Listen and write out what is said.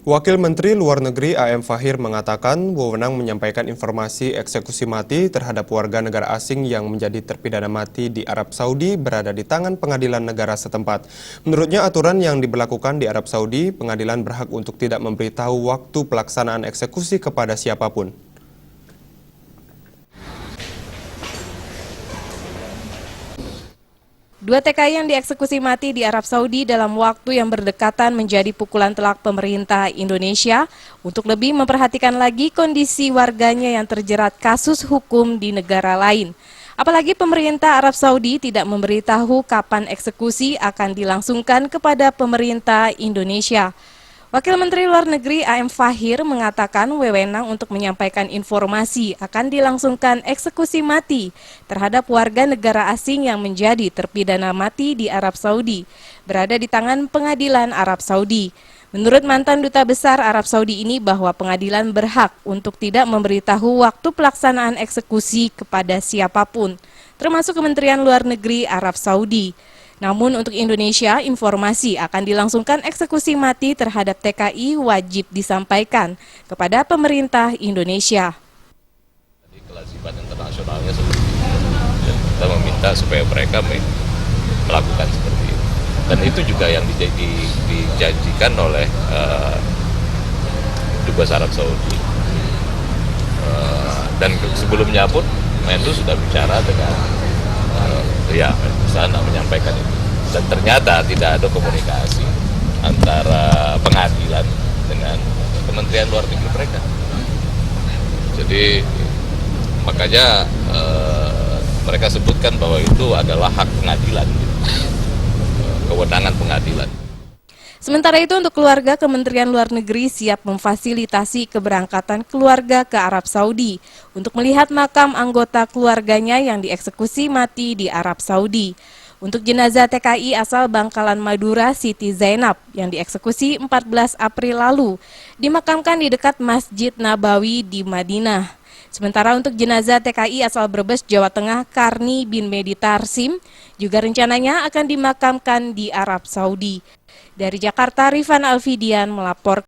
Wakil Menteri Luar Negeri A.M. Fahir mengatakan wewenang menyampaikan informasi eksekusi mati terhadap warga negara asing yang menjadi terpidana mati di Arab Saudi berada di tangan pengadilan negara setempat. Menurutnya aturan yang diberlakukan di Arab Saudi, pengadilan berhak untuk tidak memberitahu waktu pelaksanaan eksekusi kepada siapapun. Dua TKI yang dieksekusi mati di Arab Saudi dalam waktu yang berdekatan menjadi pukulan telak pemerintah Indonesia untuk lebih memperhatikan lagi kondisi warganya yang terjerat kasus hukum di negara lain. Apalagi pemerintah Arab Saudi tidak memberitahu kapan eksekusi akan dilangsungkan kepada pemerintah Indonesia. Wakil Menteri Luar Negeri A.M. Fahir mengatakan wewenang untuk menyampaikan informasi akan dilangsungkan eksekusi mati terhadap warga negara asing yang menjadi terpidana mati di Arab Saudi, berada di tangan pengadilan Arab Saudi. Menurut mantan Duta Besar Arab Saudi ini bahwa pengadilan berhak untuk tidak memberitahu waktu pelaksanaan eksekusi kepada siapapun, termasuk Kementerian Luar Negeri Arab Saudi. Namun untuk Indonesia, informasi akan dilangsungkan eksekusi mati terhadap TKI wajib disampaikan kepada pemerintah Indonesia. Kewajiban internasionalnya seperti itu. Dan kita meminta supaya mereka melakukan seperti itu. Dan itu juga yang dijanjikan oleh Dubes Arab Saudi. Dan sebelumnya pun Menlu sudah bicara dengan sana menyampaikan itu, dan ternyata tidak ada komunikasi antara pengadilan dengan Kementerian Luar Negeri mereka. Jadi makanya mereka sebutkan bahwa itu adalah hak pengadilan, kewenangan pengadilan. Sementara itu untuk keluarga, Kementerian Luar Negeri siap memfasilitasi keberangkatan keluarga ke Arab Saudi untuk melihat makam anggota keluarganya yang dieksekusi mati di Arab Saudi. Untuk jenazah TKI asal Bangkalan Madura Siti Zainab yang dieksekusi 14 April lalu dimakamkan di dekat Masjid Nabawi di Madinah. Sementara untuk jenazah TKI asal Brebes, Jawa Tengah Karni bin Medi Tarsim juga rencananya akan dimakamkan di Arab Saudi. Dari Jakarta, Rifan Alfidian melaporkan.